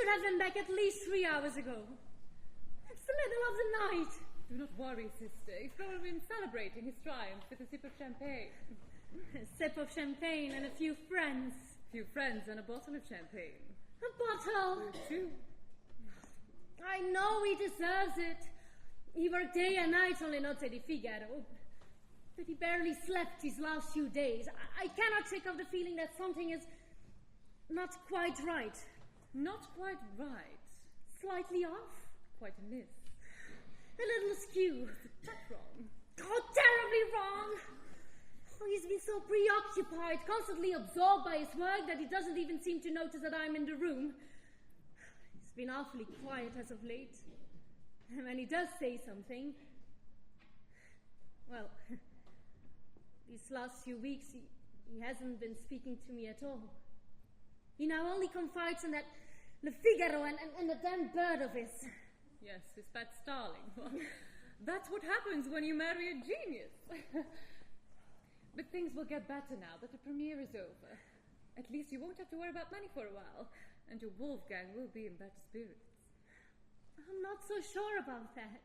should have been back at least 3 hours ago. It's the middle of the night. Do not worry, sister. He's probably been celebrating his triumph with a sip of champagne. A sip of champagne and a few friends. A few friends and a bottle of champagne. A bottle? 2. I know he deserves it. He worked day and night on Le Notte di Figaro. But he barely slept these last few days. I cannot shake off the feeling that something is not quite right. Not quite right. Slightly off. Quite amiss. A little askew. That's wrong. Oh, terribly wrong. Oh, he's been so preoccupied, constantly absorbed by his work, that he doesn't even seem to notice that I'm in the room. He's been awfully quiet as of late. And when he does say something, well, these last few weeks he hasn't been speaking to me at all. He now only confides in that Le Figaro and the damn bird of his. Yes, his pet starling. Well, that's what happens when you marry a genius. But things will get better now that the premiere is over. At least you won't have to worry about money for a while, and your Wolfgang will be in better spirits. I'm not so sure about that.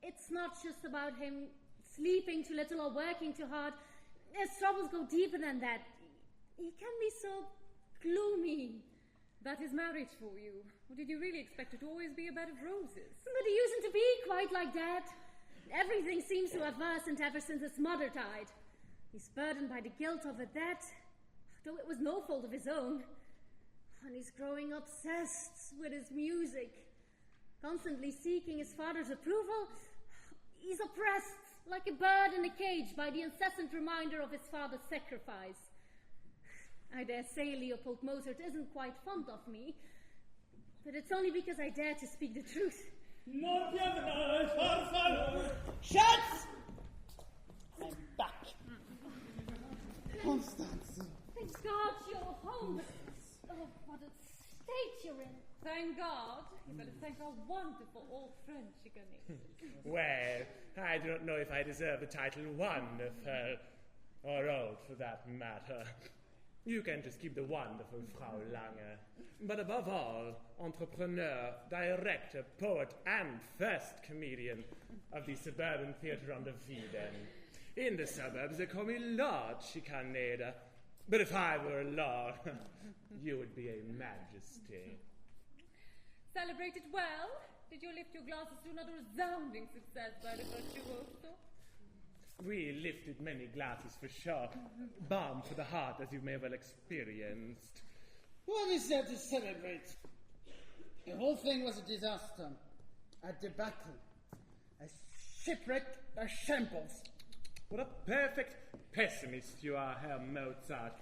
It's not just about him sleeping too little or working too hard. His troubles go deeper than that. He can be so gloomy. That is marriage for you. Or did you really expect it to always be a bed of roses? But he used to be quite like that. Everything seems to have worsened ever since his mother died. He's burdened by the guilt of her death, though it was no fault of his own. And he's growing obsessed with his music, constantly seeking his father's approval. He's oppressed like a bird in a cage by the incessant reminder of his father's sacrifice. I dare say Leopold Mozart isn't quite fond of me, but it's only because I dare to speak the truth. Schatz! I'm back. Constance. Thank God you're home. Oh, what a state you're in. Thank God. You better thank our wonderful old friend, Chicanet. Well, I do not know if I deserve the title wonderful, or old for that matter. You can just keep the wonderful Frau Lange. But above all, entrepreneur, director, poet, and first comedian of the suburban theatre on the Wieden. In the suburbs, they call me Lord Chicaneda. But if I were a lord, you would be a majesty. Celebrated well? Did you lift your glasses to another resounding success by the virtuoso? We lifted many glasses for sure. Balm for the heart, as you may have well experienced. What is there to celebrate? The whole thing was a disaster, a debacle, a shipwreck, a shambles. What a perfect pessimist you are, Herr Mozart.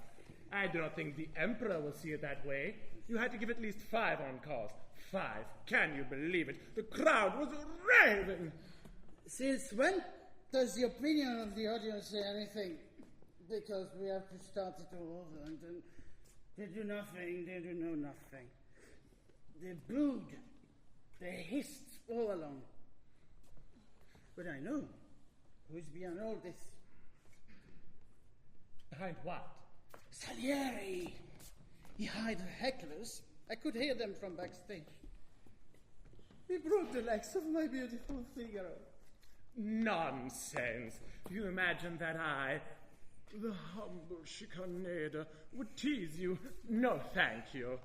I do not think the Emperor will see it that way. You had to give at least 5 encores. 5. Can you believe it? The crowd was raving. Since when does the opinion of the audience say anything? Because we have to start it all over, and they do nothing, they do know nothing. They booed, they hissed all along. But I know who is behind all this. Behind what? Salieri! He hired hecklers. I could hear them from backstage. He broke the legs of my beautiful Figaro. Nonsense. Do you imagine that I, the humble Chicaneda, would tease you? No, thank you.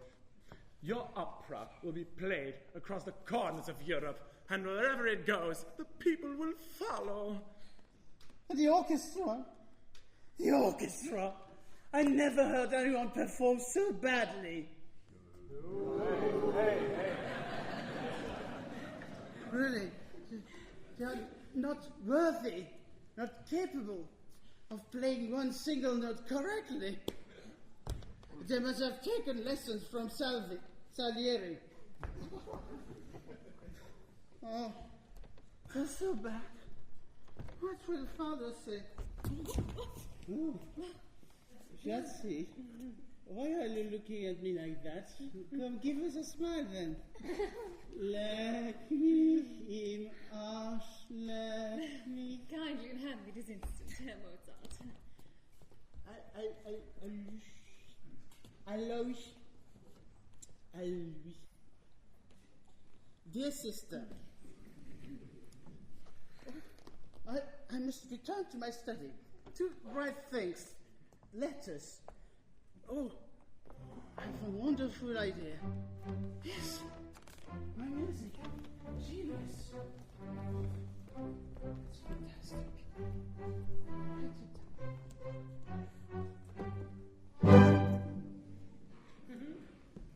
Your opera will be played across the corners of Europe, and wherever it goes, the people will follow. And the orchestra? The orchestra! I never heard anyone perform so badly. Hey. Really? They are not worthy, not capable of playing one single note correctly. They must have taken lessons from Salieri. Oh, they're so bad. What will father say? Oh, Jazzy, why are you looking at me like that? Come, give us a smile then. Leck mich im Arsch, leck mich. Kindly and hand me this instant, Herr Mozart. lui. Dear sister, I must return to my study to write things, letters. Oh, I have a wonderful idea. Yes, my music, genius. It's fantastic. Write it down.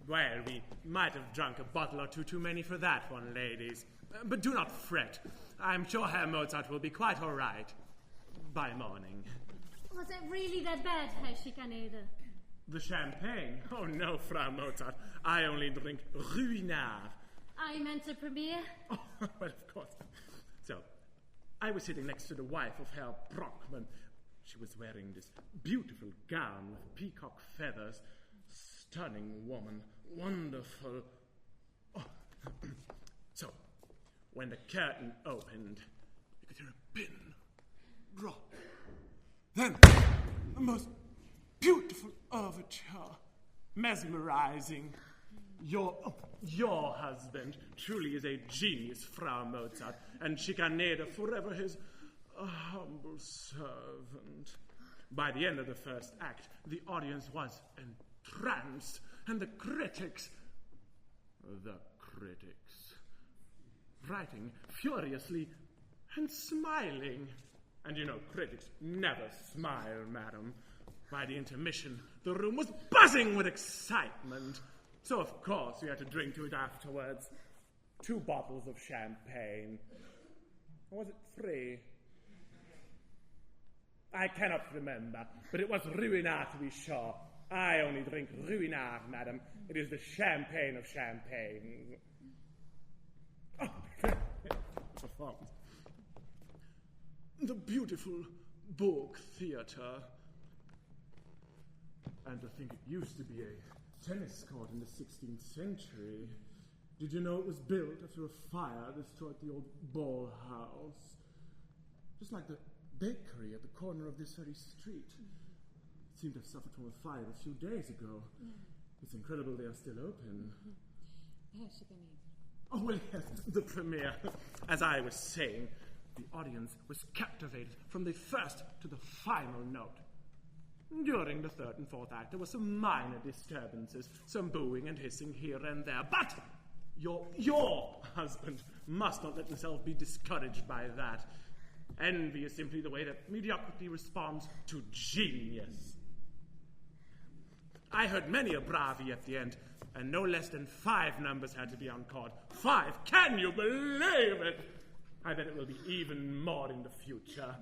Well, we might have drunk a bottle or two too many for that one, ladies. But do not fret. I'm sure Herr Mozart will be quite all right by morning. Was it really that bad, Herr Schikaneder? The champagne? Oh, no, Frau Mozart. I only drink Ruinart. I meant a premiere. Oh, well, of course. So, I was sitting next to the wife of Herr Brockmann. She was wearing this beautiful gown with peacock feathers. Stunning woman. Wonderful. Oh. So, when the curtain opened, you could hear a pin drop. Then, the most beautiful overture. Mesmerizing. Your husband truly is a genius, Frau Mozart, and Schikaneder forever his humble servant. By the end of the first act, the audience was entranced, and the critics, writing furiously and smiling. And you know, critics never smile, madam. By the intermission, the room was buzzing with excitement. So, of course, we had to drink to it afterwards. 2 bottles of champagne. Or was it 3? I cannot remember, but it was Ruinart to be sure. I only drink Ruinart, madam. It is the champagne of champagne. Oh, performance. The beautiful Burg Theatre. And to think it used to be a tennis court in the 16th century. Did you know it was built after a fire destroyed the old ball house? Just like the bakery at the corner of this very street. It seemed to have suffered from a fire a few days ago. It's incredible they are still open. Oh, well, yes, the premiere. As I was saying, the audience was captivated from the first to the final note. During the 3rd and 4th act, there were some minor disturbances, some booing and hissing here and there. But your husband must not let himself be discouraged by that. Envy is simply the way that mediocrity responds to genius. I heard many a bravi at the end, and no less than 5 numbers had to be encored. 5! Can you believe it? I bet it will be even more in the future.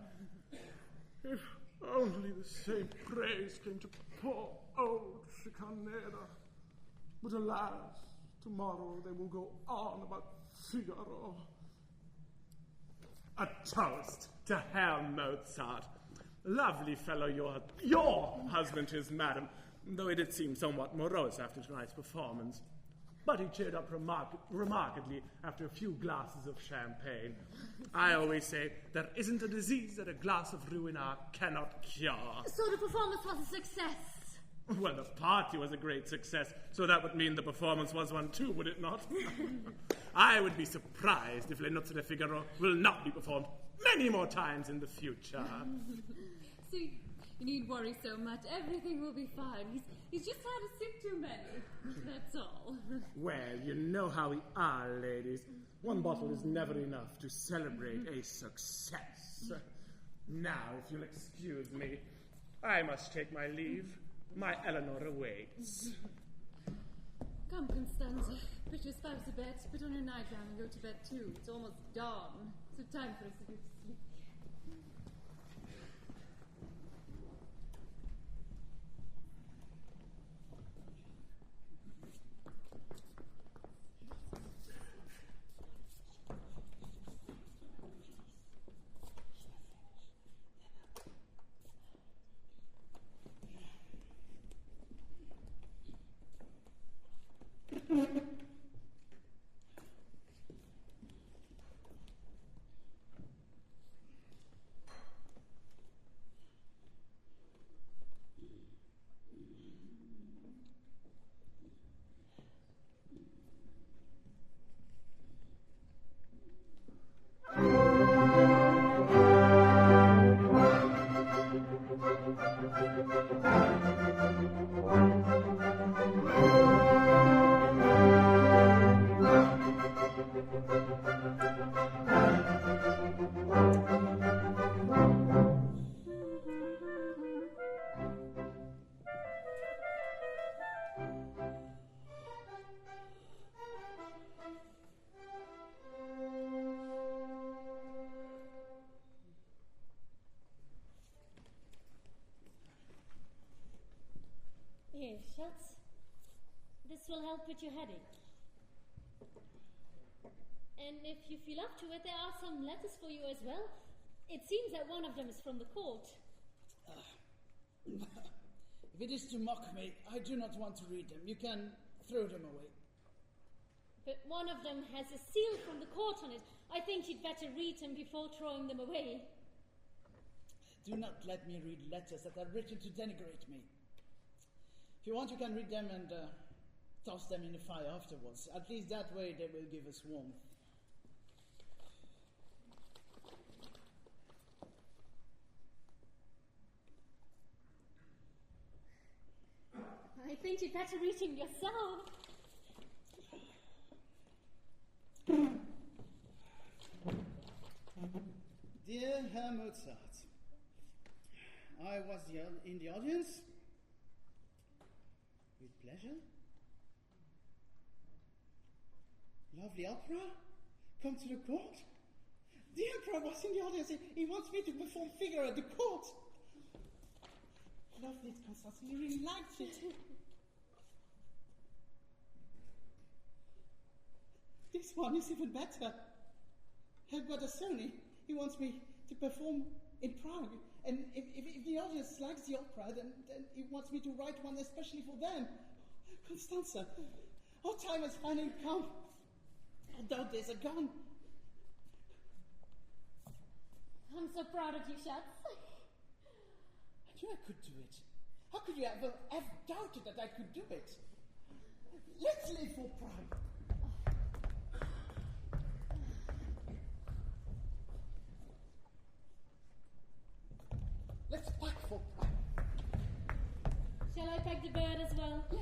If only the same praise came to poor old Schikaneder. But alas, tomorrow they will go on about Figaro. A toast to Herr Mozart. Lovely fellow your husband is, madam, though it did seem somewhat morose after tonight's performance. But he cheered up remarkably after a few glasses of champagne. I always say there isn't a disease that a glass of Ruinart cannot cure. So the performance was a success. Well, the party was a great success, so that would mean the performance was one too, would it not? I would be surprised if Les Noces de Figaro will not be performed many more times in the future. See, you needn't worry so much. Everything will be fine. He's just had a sip too many. That's all. Well, you know how we are, ladies. One bottle is never enough to celebrate a success. Now, if you'll excuse me, I must take my leave. My Eleanor awaits. Come, Constanze. Put your spouse to bed, put on your nightgown and go to bed too. It's almost dawn. So time for us to go to sleep. Here, Schatz. This will help with your headache. And if you feel up to it, there are some letters for you as well. It seems that one of them is from the court. If it is to mock me, I do not want to read them. You can throw them away. But one of them has a seal from the court on it. I think you'd better read them before throwing them away. Do not let me read letters that are written to denigrate me. If you want, you can read them and toss them in the fire afterwards. At least that way they will give us warmth. I think you'd better read him yourself. Dear Herr Mozart, I was in the audience with pleasure. Lovely opera. Come to the court. The emperor was in the audience. He wants me to perform figure at the court. Lovely, Constance. He really liked it. This one is even better. Herr Guadagnini, he wants me to perform in Prague. And if the audience likes the opera, then he wants me to write one especially for them. Constanza, our time has finally come. Our days are gone. I'm so proud of you, Schatz. I knew I could do it. How could you ever have doubted that I could do it? Let's live for Prague. Let's pack for Prague. Shall I pack the bird as well? Yes.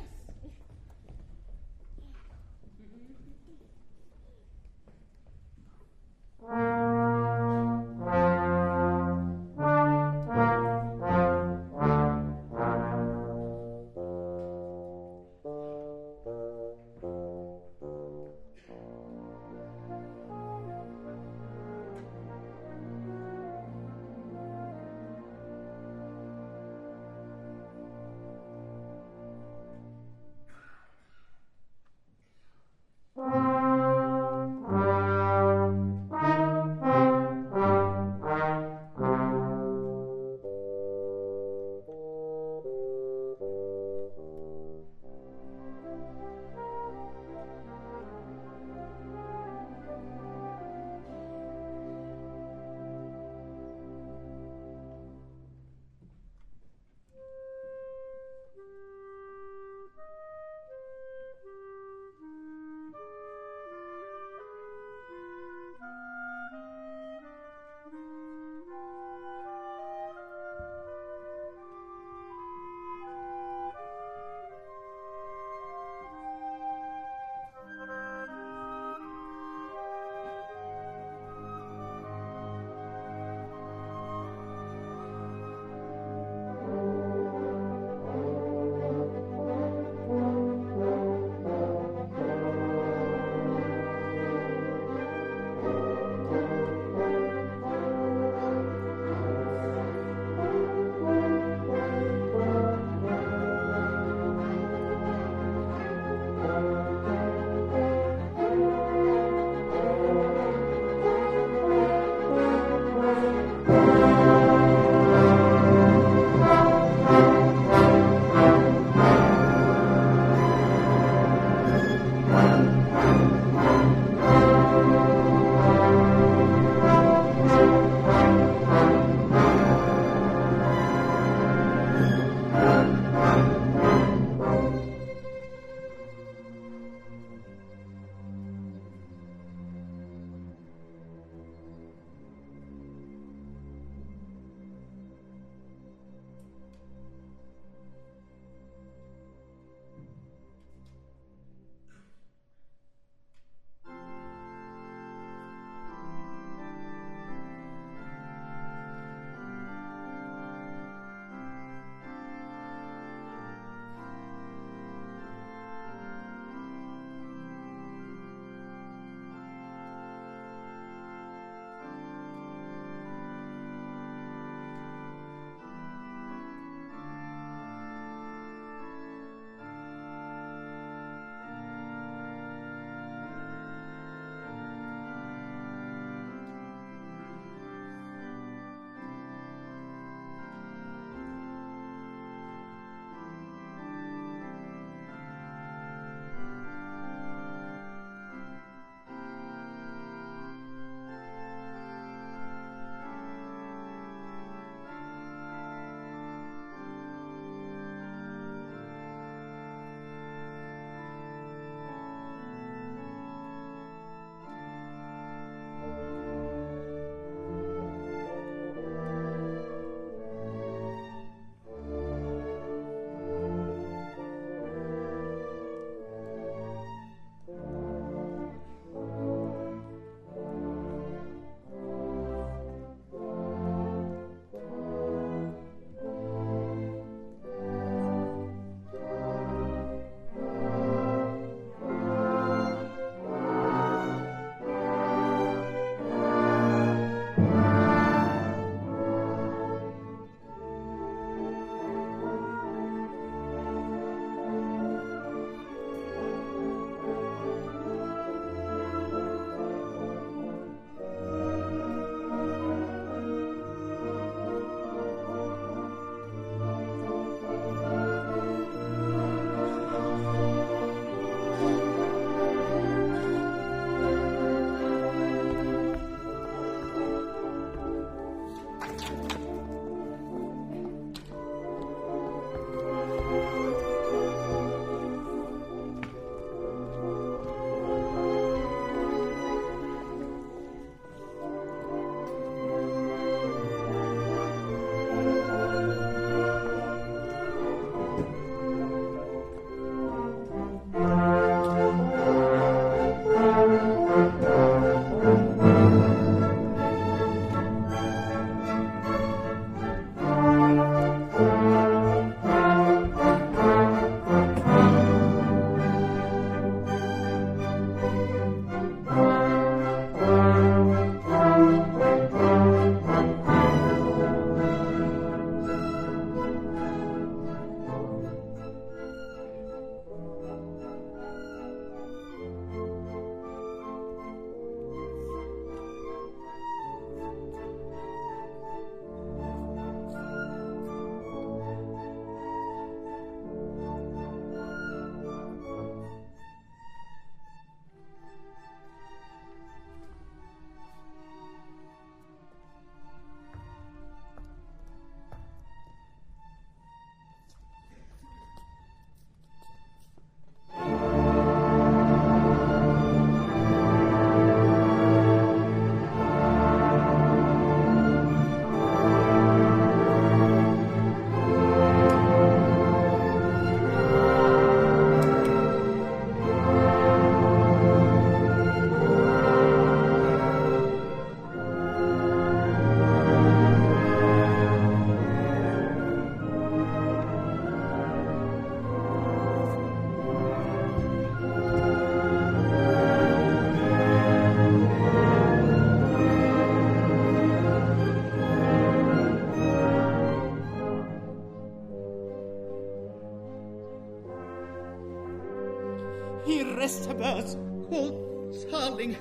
He rests a bird. Oh, darling.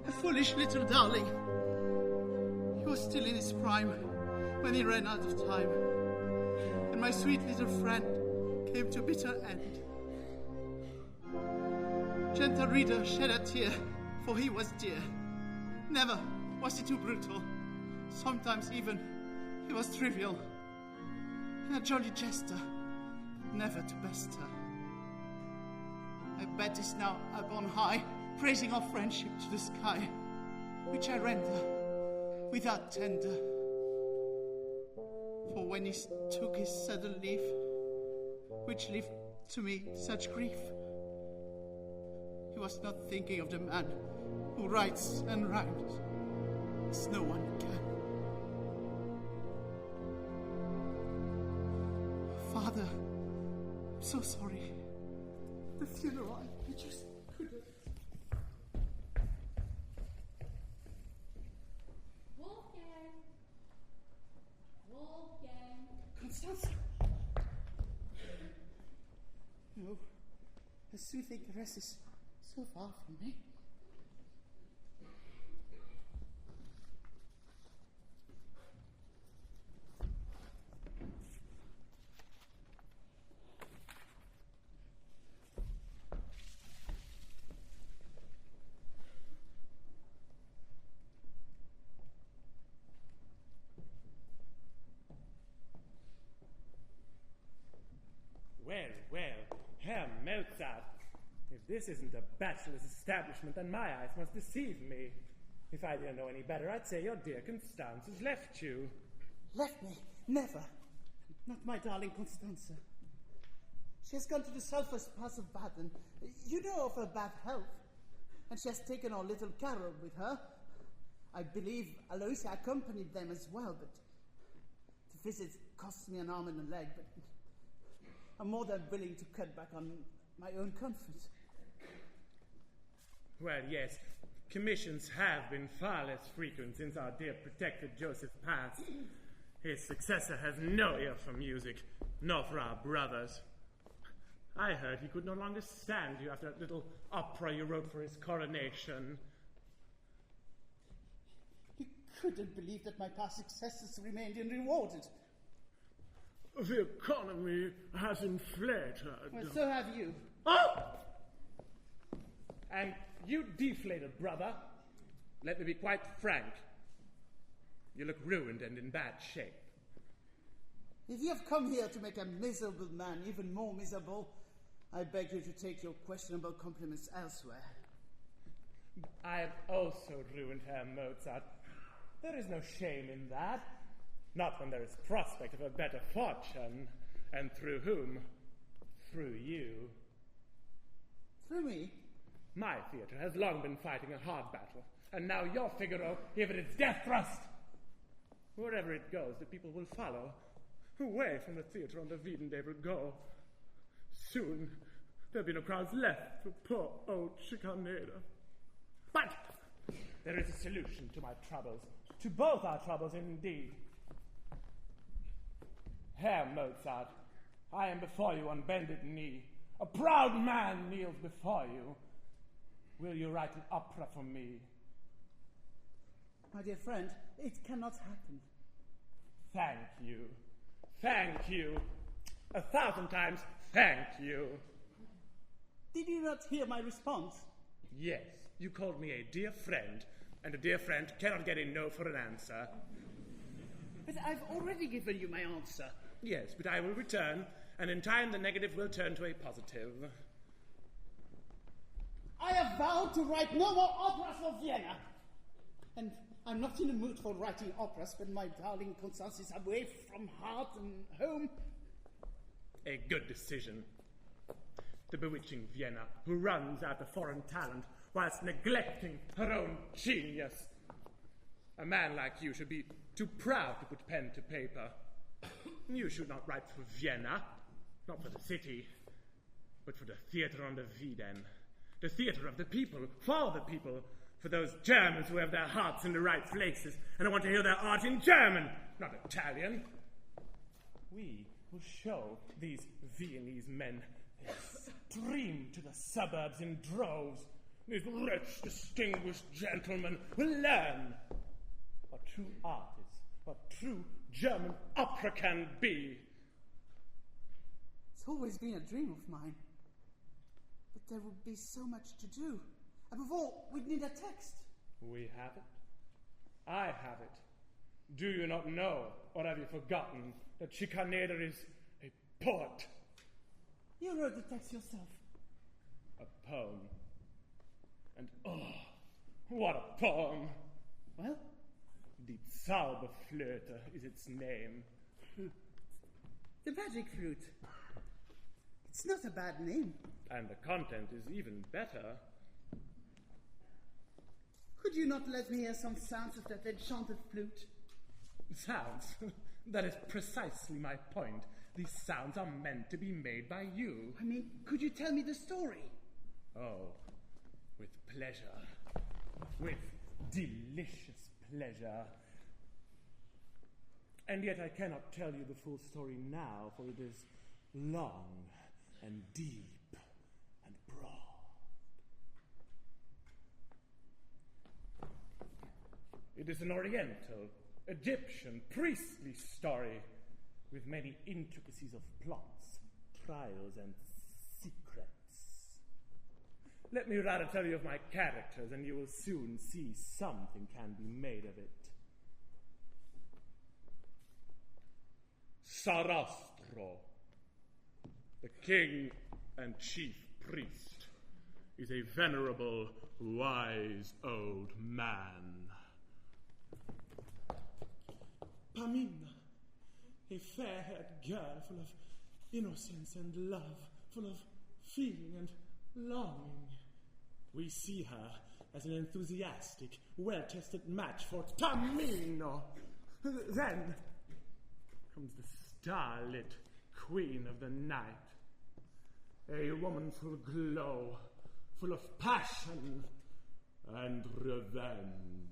A foolish little darling. He was still in his prime when he ran out of time. And my sweet little friend came to a bitter end. Gentle reader, shed a tear, for he was dear. Never was he too brutal. Sometimes even he was trivial. And a jolly jester, but never to best her. I bet is now up on high, praising our friendship to the sky, which I render without tender. For when he took his sudden leave, which left to me such grief, he was not thinking of the man who writes and rhymes as no one can. Father, I'm so sorry. The funeral, I just couldn't. Wolfgang! Constanze! No, the soothing caress is so far from me. Well, Herr Mozart. If this isn't a bachelor's establishment, then my eyes must deceive me. If I didn't know any better, I'd say your dear Constance has left you. Left me? Never. Not my darling Constanze. She has gone to the sulphurous pass of Baden. You know of her bad health. And she has taken our little Carol with her. I believe Aloysia accompanied them as well, but the visit costs me an arm and a leg, but I'm more than willing to cut back on my own comfort. Well, yes, commissions have been far less frequent since our dear protector Joseph passed. His successor has no ear for music, nor for our brothers. I heard he could no longer stand you after that little opera you wrote for his coronation. He couldn't believe that my past successes remained unrewarded. The economy has inflated. Well, so have you. Oh! And you deflated, brother. Let me be quite frank. You look ruined and in bad shape. If you have come here to make a miserable man even more miserable, I beg you to take your questionable compliments elsewhere. I am also ruined, Herr Mozart. There is no shame in that. Not when there is prospect of a better fortune. And through whom? Through you. Through me? My theatre has long been fighting a hard battle, and now your Figaro given its death thrust. Wherever it goes, the people will follow. Away from the theatre on the Wieden they will go. Soon, there'll be no crowds left for poor old Schikaneder. But there is a solution to my troubles, to both our troubles indeed. Herr Mozart, I am before you on bended knee. A proud man kneels before you. Will you write an opera for me? My dear friend, it cannot happen. Thank you. Thank you. 1,000 times thank you. Did you not hear my response? Yes, you called me a dear friend, and a dear friend cannot get a no for an answer. But I've already given you my answer. Yes, but I will return, and in time the negative will turn to a positive. I have vowed to write no more operas for Vienna. And I'm not in the mood for writing operas when my darling Constance is away from heart and home. A good decision. The bewitching Vienna, who runs after foreign talent whilst neglecting her own genius. A man like you should be too proud to put pen to paper. You should not write for Vienna, not for the city, but for the theatre on the Wieden. The theatre of the people, for the people, for those Germans who have their hearts in the right places and want to hear their art in German, not Italian. We will show these Viennese men They stream to the suburbs in droves. These rich, distinguished gentlemen will learn what true art is, what true German opera can be. It's always been a dream of mine. But there would be so much to do. Above all, we'd need a text. We have it. I have it. Do you not know, or have you forgotten, that Schikaneder is a poet? You wrote the text yourself. A poem. And oh, what a poem! Well? Die Zauberflöte is its name. The magic flute. It's not a bad name. And the content is even better. Could you not let me hear some sounds of that enchanted flute? Sounds? That is precisely my point. These sounds are meant to be made by you. I mean, could you tell me the story? Oh, with pleasure. With delicious pleasure. And yet I cannot tell you the full story now, for it is long and deep and broad. It is an Oriental, Egyptian, priestly story with many intricacies of plots, trials, and secrets. Let me rather tell you of my characters, and you will soon see something can be made of it. Sarastro, the king and chief priest, is a venerable, wise old man. Paminda, a fair-haired girl full of innocence and love, full of feeling and longing. We see her as an enthusiastic, well-tested match for Tamino. Then comes the starlit queen of the night, a woman full of glow, full of passion and revenge.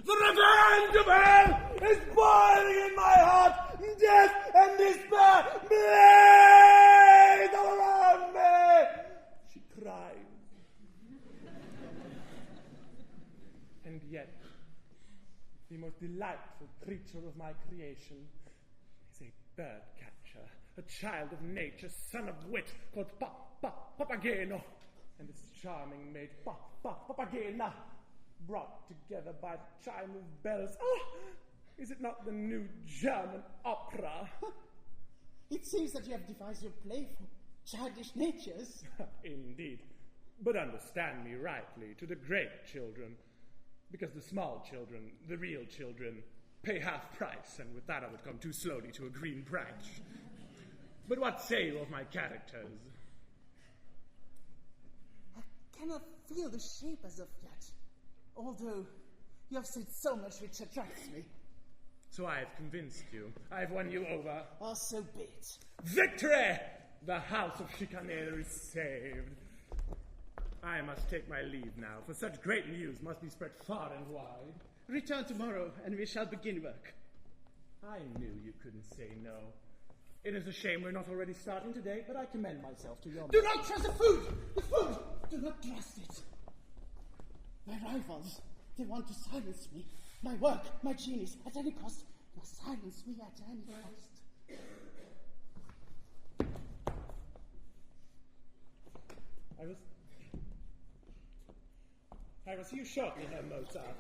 The revenge of hell is boiling in my heart. Death and despair blaze all around me. She cries. And yet, the most delightful creature of my creation is a bird catcher, a child of nature, son of wit, called Papageno, and his charming mate, Papagena, brought together by the chime of bells. Oh, is it not the new German opera? It seems that you have devised your play for childish natures. Indeed. But understand me rightly, to the great children, because the small children, the real children, pay half price, and with that I would come too slowly to a green branch. But what say you of my characters? I cannot feel the shape as of yet, although you have said so much which attracts me. So I have convinced you. I have won you over. Oh, so be it. Victory! The house of Schikaneder is saved. I must take my leave now, for such great news must be spread far and wide. Return tomorrow, and we shall begin work. I knew you couldn't say no. It is a shame we're not already starting today, but I commend myself to your... Do not trust the food! The food! Do not trust it. My rivals, they want to silence me. My work, my genius, at any cost. They must silence me at any cost. I will see you shortly, Herr Mozart.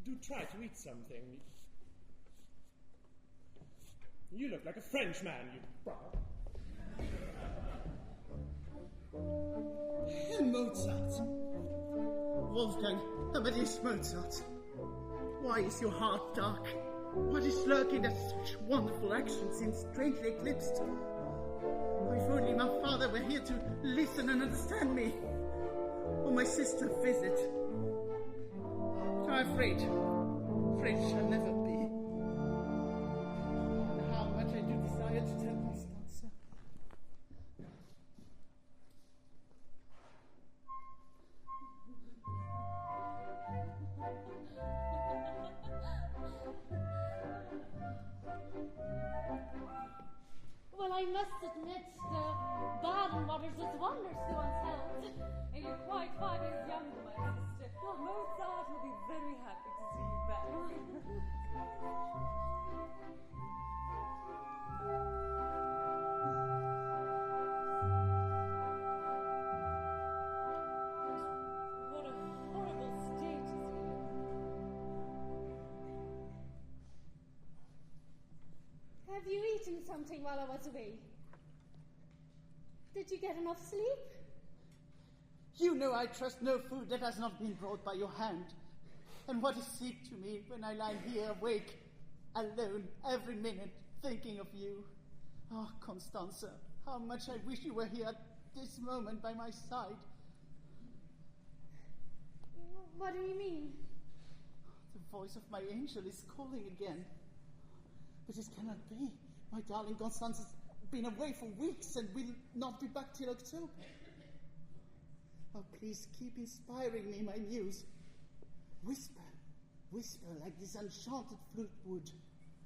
Do try to eat something. You look like a Frenchman, you brat. Herr Mozart. Wolfgang Amadeus Mozart. Why is your heart dark? What is lurking that such wonderful action seems strangely eclipsed? Oh, if only my father were here to listen and understand me. Or my sister visit. But I'm afraid shall never be. And how much I do desire to tell Constanza. Well, I must admit, the Baden waters does wonders to one's health. And you're quite 5 years younger, my sister. Mozart will be very happy to see you back. What a horrible state is he in. Have you eaten something while I was away? Did you get enough sleep? You know I trust no food that has not been brought by your hand. And what is sleep to me when I lie here awake, alone, every minute, thinking of you? Oh, Constanza, how much I wish you were here at this moment by my side. What do you mean? The voice of my angel is calling again. But this cannot be. My darling Constanza has been away for weeks and will not be back till October. Oh, please keep inspiring me, my muse. Whisper, whisper like this enchanted flute would.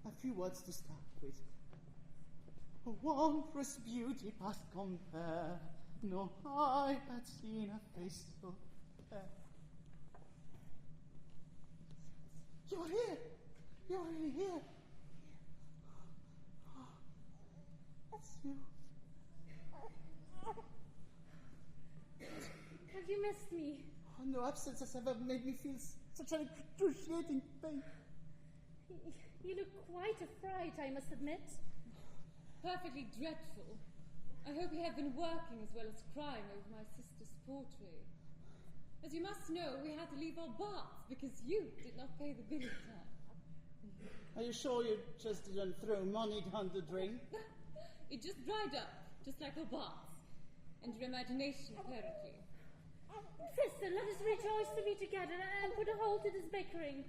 A few words to start with. A wondrous beauty past compare. No eye had seen a face so fair. You're here. You're really here. That's you. Have you missed me? Oh, no absence has ever made me feel such an excruciating pain. You look quite a fright, I must admit. Perfectly dreadful. I hope you have been working as well as crying over my sister's portrait. As you must know, we had to leave our baths because you did not pay the bill in time. Are you sure you just didn't throw money down the drain? It just dried up, just like our baths. And your imagination, apparently. Sister, let us rejoice to be together and put a halt to this bickering.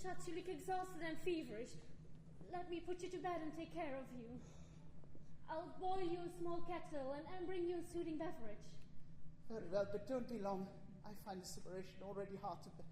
Shucks, you look exhausted and feverish. Let me put you to bed and take care of you. I'll boil you a small kettle and bring you a soothing beverage. Very well, but don't be long. I find the separation already hard to bear.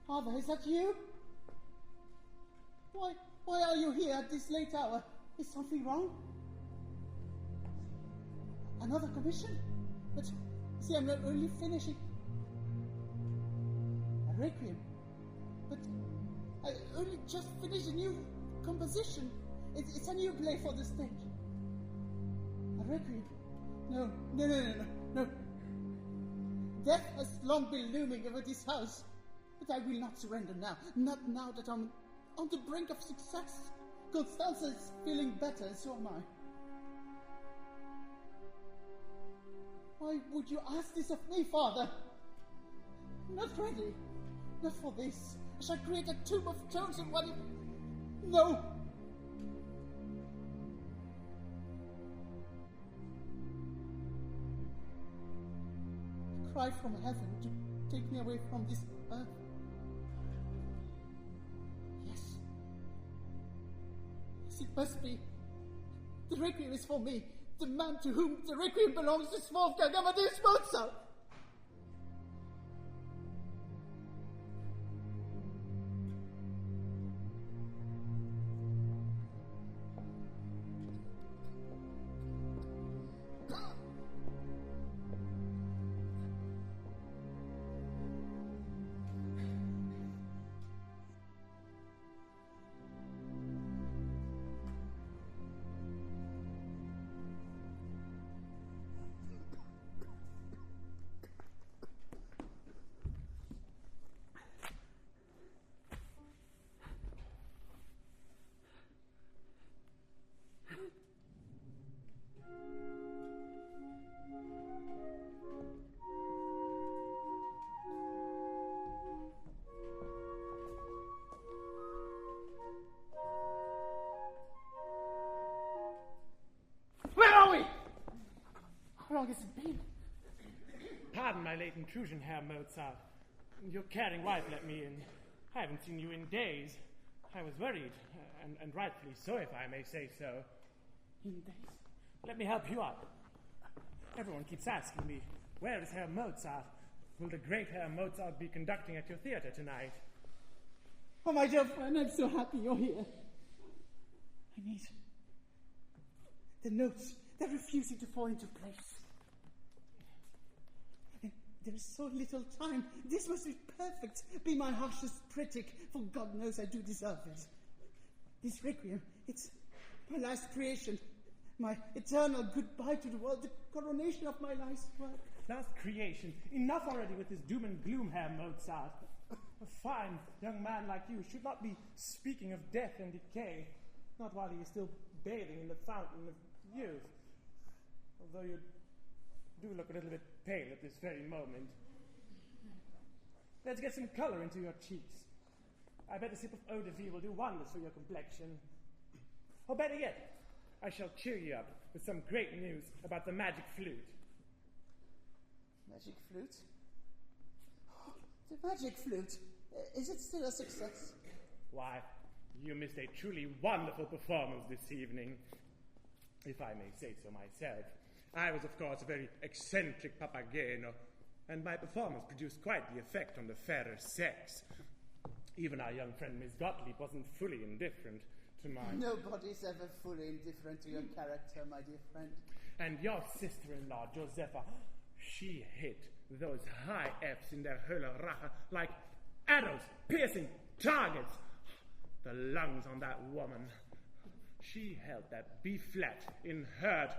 Father, is that you? Why are you here at this late hour? Is something wrong? Another commission? But, see, I'm not only finishing a requiem. But I only just finished a new composition. It's a new play for the stage. A requiem? No. Death has long been looming over this house. But I will not surrender now. Not now that I'm on the brink of success. Constanza is feeling better, and so am I. Why would you ask this of me, Father? Not ready. Not for this. I shall create a tomb of stones and what if... No! A cry from heaven to take me away from this earth. Yes, it must be. The requiem is for me. The man to whom the requiem belongs is Wolfgang Amadeus Mozart. long has it been? Pardon my late intrusion, Herr Mozart. Your caring wife let me in. I haven't seen you in days. I was worried, and rightfully so, if I may say so. In days? Let me help you out. Everyone keeps asking me, where is Herr Mozart? Will the great Herr Mozart be conducting at your theatre tonight? Oh, my dear friend, I'm so happy you're here. I need the notes. They're refusing to fall into place. And there is so little time. This must be perfect. Be my harshest critic, for God knows I do deserve it. This requiem, it's my last creation. My eternal goodbye to the world, the coronation of my life's work. Last creation. Enough already with this doom and gloom, Herr Mozart. A fine young man like you should not be speaking of death and decay, not while he is still bathing in the fountain of youth. Although you do look a little bit pale at this very moment. Let's get some color into your cheeks. I bet a sip of eau de vie will do wonders for your complexion. Or better yet, I shall cheer you up with some great news about the magic flute. Magic flute? The magic flute. Is it still a success? Why, you missed a truly wonderful performance this evening, if I may say so myself. I was, of course, a very eccentric papageno, and my performance produced quite the effect on the fairer sex. Even our young friend Miss Gottlieb wasn't fully indifferent to my... Nobody's ever fully indifferent to your character, my dear friend. And your sister-in-law, Josepha, she hit those high F's in their Höhle Rache like arrows piercing targets. The lungs on that woman. She held that B flat in hurt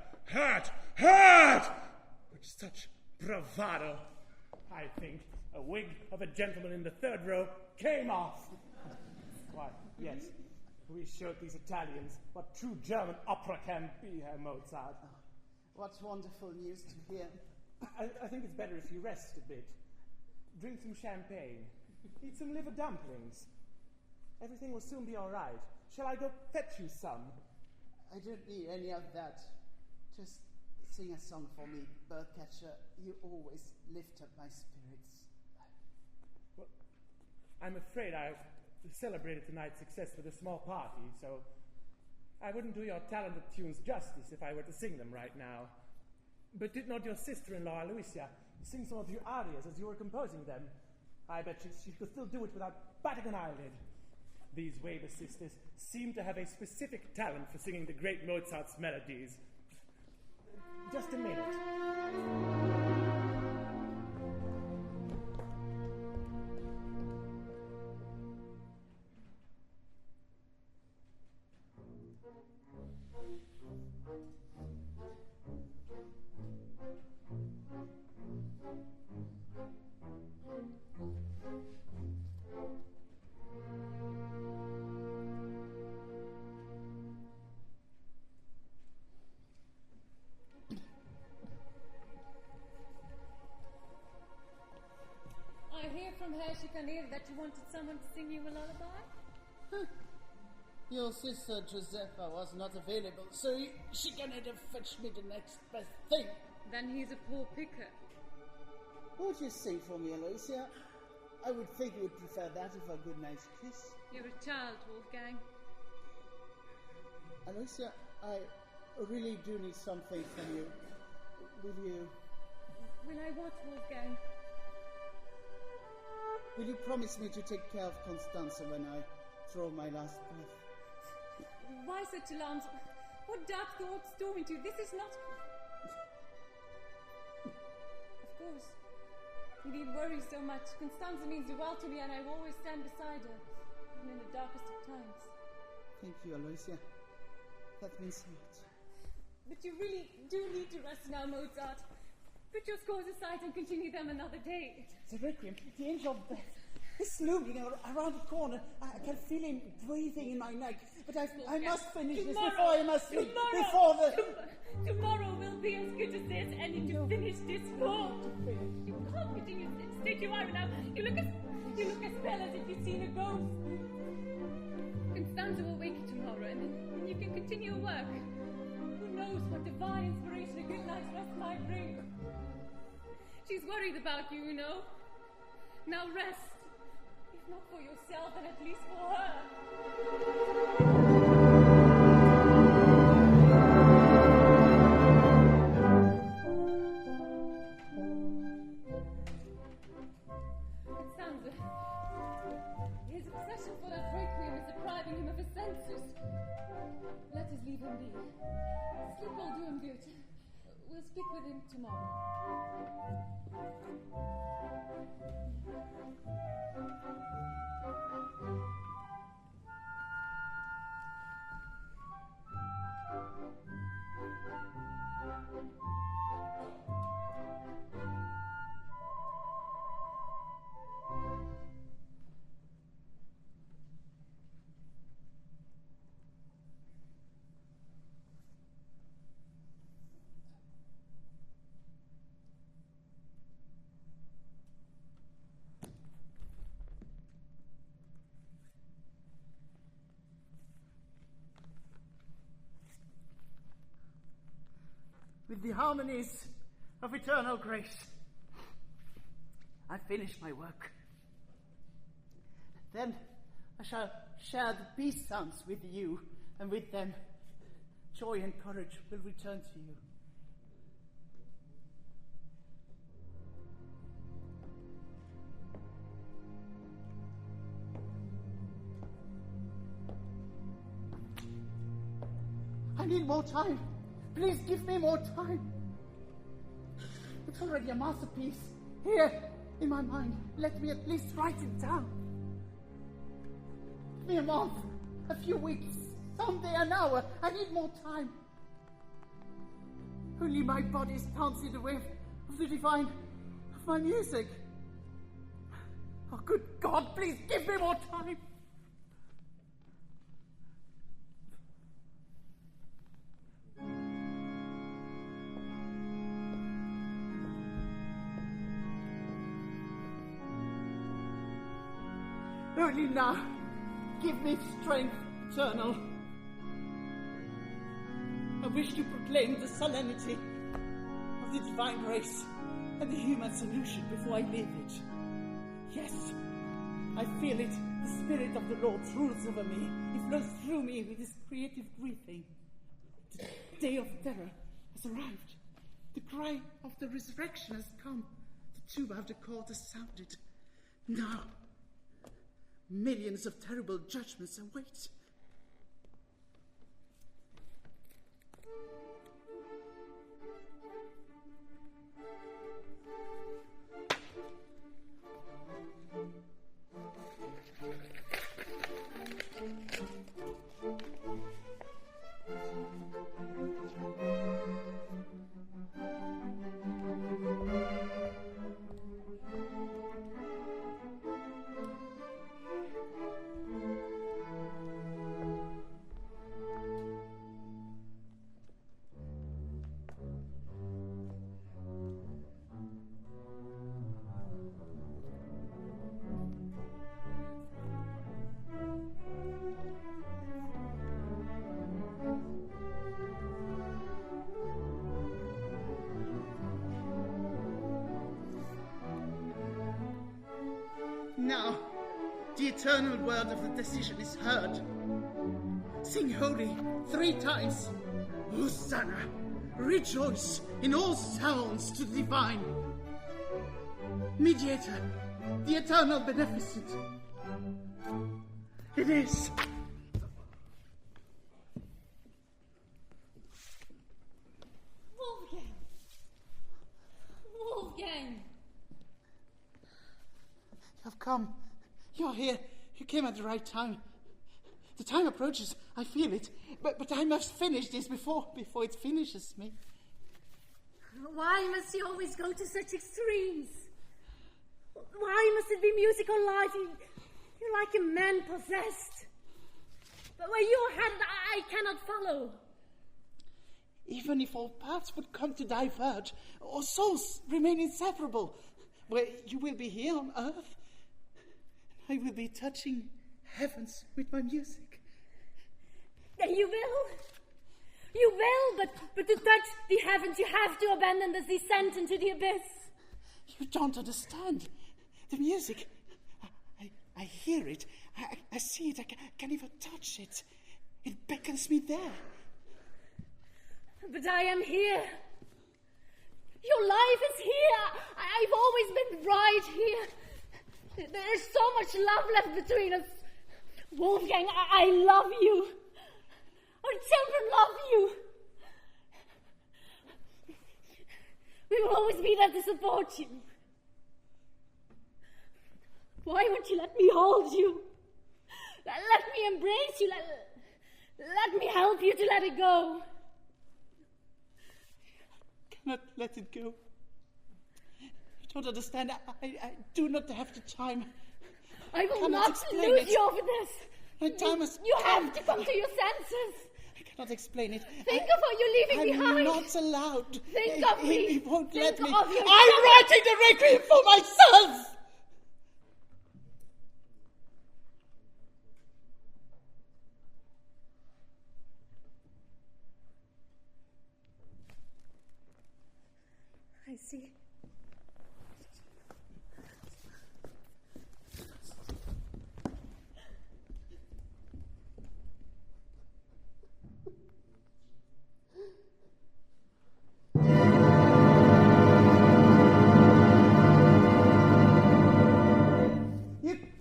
with such bravado. I think a wig of a gentleman in the third row came off. Why, yes, we showed these Italians what true German opera can be, Herr Mozart. What wonderful news to hear. I think it's better if you rest a bit. Drink some champagne. Eat some liver dumplings. Everything will soon be all right. Shall I go fetch you some? I don't need any of that. Just sing a song for me, Birdcatcher. You always lift up my spirits. Well, I'm afraid I've celebrated tonight's success with a small party, so I wouldn't do your talented tunes justice if I were to sing them right now. But did not your sister-in-law, Aloysia, sing some of your arias as you were composing them? I bet she could still do it without batting an eyelid. These Weber sisters seem to have a specific talent for singing the great Mozart's melodies. Just a minute. From her, she can hear that you wanted someone to sing you a lullaby. Your sister Josepha was not available, so she can either fetch me the next best thing. Then he's a poor picker. Won't you sing for me, Aloysia? I would think you would prefer that of a good night's kiss. You're a child, Wolfgang. Aloysia, I really do need something from you. Will you... Will I what, Wolfgang? Will you promise me to take care of Constanza when I draw my last breath? Why such alarms? What dark thoughts storm into you? This is not... Of course. You need worry so much. Constanza means the world to me, and I will always stand beside her, even in the darkest of times. Thank you, Aloysia. That means so much. But you really do need to rest now, Mozart. Put your scores aside and continue them another day. The requiem, the angel of death, is looming around the corner. I can feel him breathing in my neck. But I must finish this before I must sleep. Tomorrow will be as good as this, and you can finish this fall. You can't continue to state you are now. You look as pale as if you've seen a ghost. Constanza will wake you tomorrow, and then you can continue your work. knows what divine inspiration a good night's rest might bring. She's worried about you, you know. Now rest. If not for yourself, then at least for her. Constanze, his obsession for that requiem is depriving him of his senses. Let us leave him be. Sleep will do him good. We'll speak with him tomorrow. With the harmonies of eternal grace, I finish my work. Then I shall share the peace sounds with you, and with them, joy and courage will return to you. I need more time. Please give me more time. It's already a masterpiece. Here, in my mind, let me at least write it down. Give me a month, a few weeks, someday an hour. I need more time. Only my body stands in the way of the divine, of my music. Oh, good God, please give me more time. Only now, give me strength eternal. I wish to proclaim the solemnity of the divine grace and the human solution before I leave it. Yes, I feel it. The Spirit of the Lord rules over me. It flows through me with His creative breathing. The day of terror has arrived. The cry of the resurrection has come. The tube out of the court has sounded. Now, millions of terrible judgments await. Now, the eternal word of the decision is heard. Sing holy 3 times. Hosanna! Rejoice in all sounds to the divine. Mediator, the eternal beneficent. It is. Wolfgang! Wolfgang! You've come. You're here. You came at the right time. The time approaches. I feel it. But I must finish this before it finishes me. Why must you always go to such extremes? Why must it be music or life? You're like a man possessed. But where you're headed, I cannot follow. Even if all paths would come to diverge, or souls remain inseparable, where you will be here on earth, I will be touching heavens with my music. Then you will? You will, but to touch the heavens, you have to abandon this descent into the abyss. You don't understand. The music, I hear it, I see it, I can't even touch it. It beckons me there. But I am here. Your life is here. I've always been right here. There's so much love left between us. Wolfgang, I love you. Our children love you. We will always be there to support you. Why won't you let me hold you? Let me embrace you. Let me help you to let it go. Cannot let it go. You don't understand. I do not have the time. I will not lose you over this. My time has You come. have to come to your senses. I cannot explain it. Think of what you're leaving behind. I'm not allowed. Think of me. He won't Think let me. of your I'm writing the requiem for myself. I see.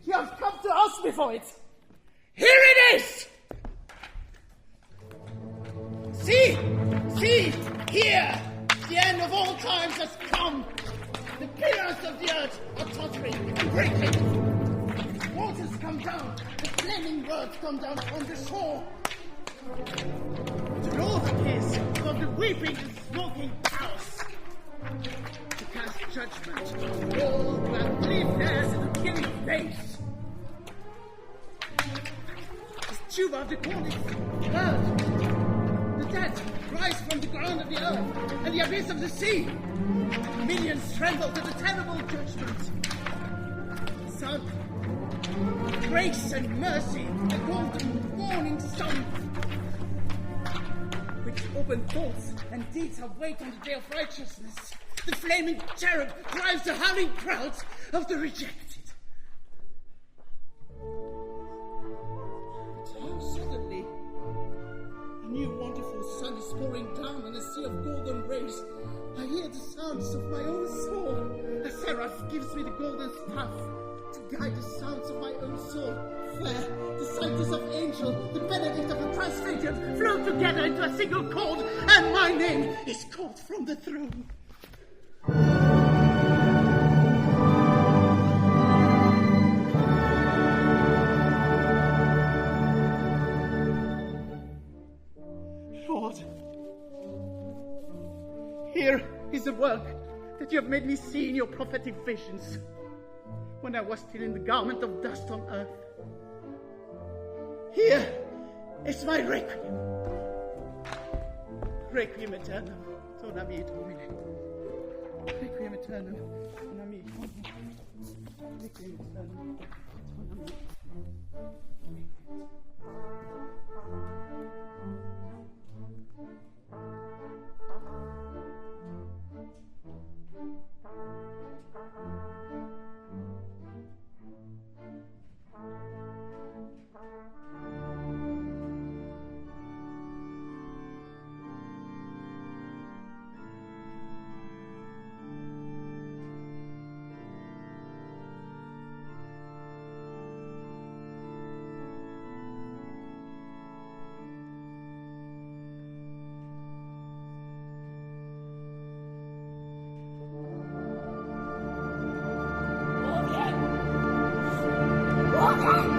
You have come to ask me for it. Here it is! See, here, the end of all times has come. The pillars of the earth are tottering and breaking. Waters come down, the flaming birds come down from the shore. The Lord appears above the weeping and smoking house to cast judgment. All who have believed theirs in the killing of babes. The tuba of the corn is heard. The dead rise from the ground of the earth and the abyss of the sea. Millions tremble to the terrible judgment. Sun, grace and mercy, the golden morning sun, which open thoughts and deeds await on the day of righteousness. The flaming cherub drives the howling crowds of the rejected. But how suddenly a new wonderful sun is pouring down on a sea of golden rays. I hear the sounds of my own soul. A seraph gives me the golden staff to guide the sounds of my own soul. Where the scientist of angel, the benedict of the transfigured flow together into a single chord, and my name is called from the throne. Lord, here is the work that you have made me see in your prophetic visions when I was still in the garment of dust on earth. Here is my requiem. Requiem aeternam, dona mi Domine. Requiem aeternam, dona mi Domine. Requiem aeternam, dona mi Wolfgang!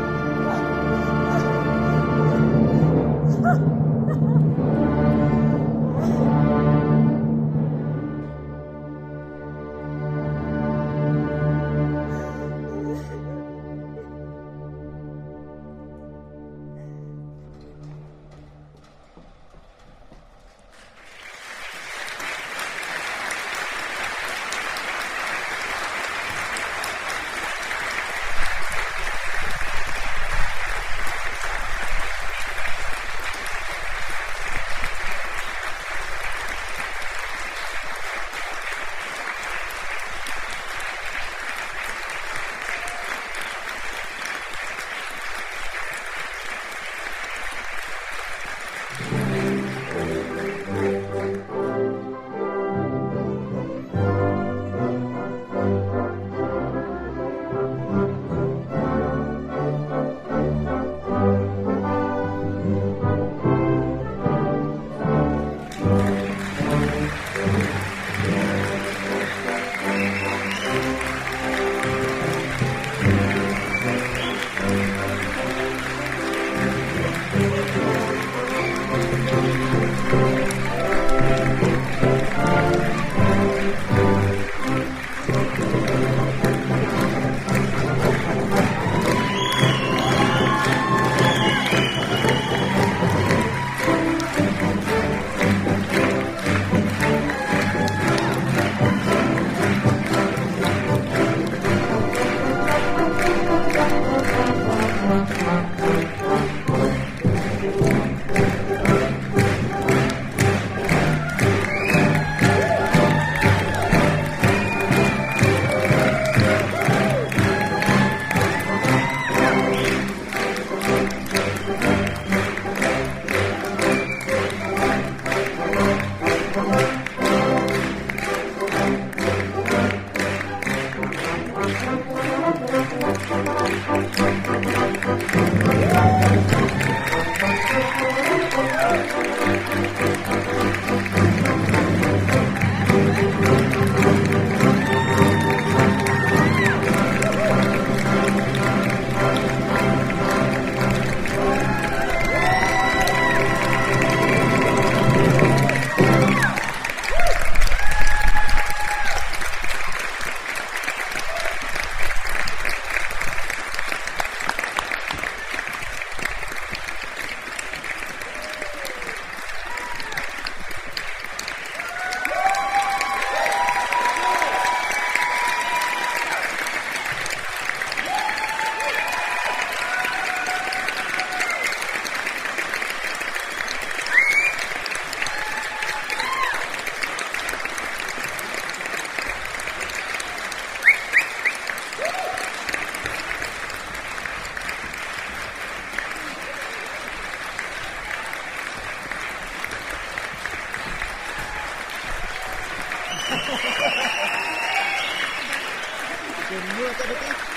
Wohlmuth, everything?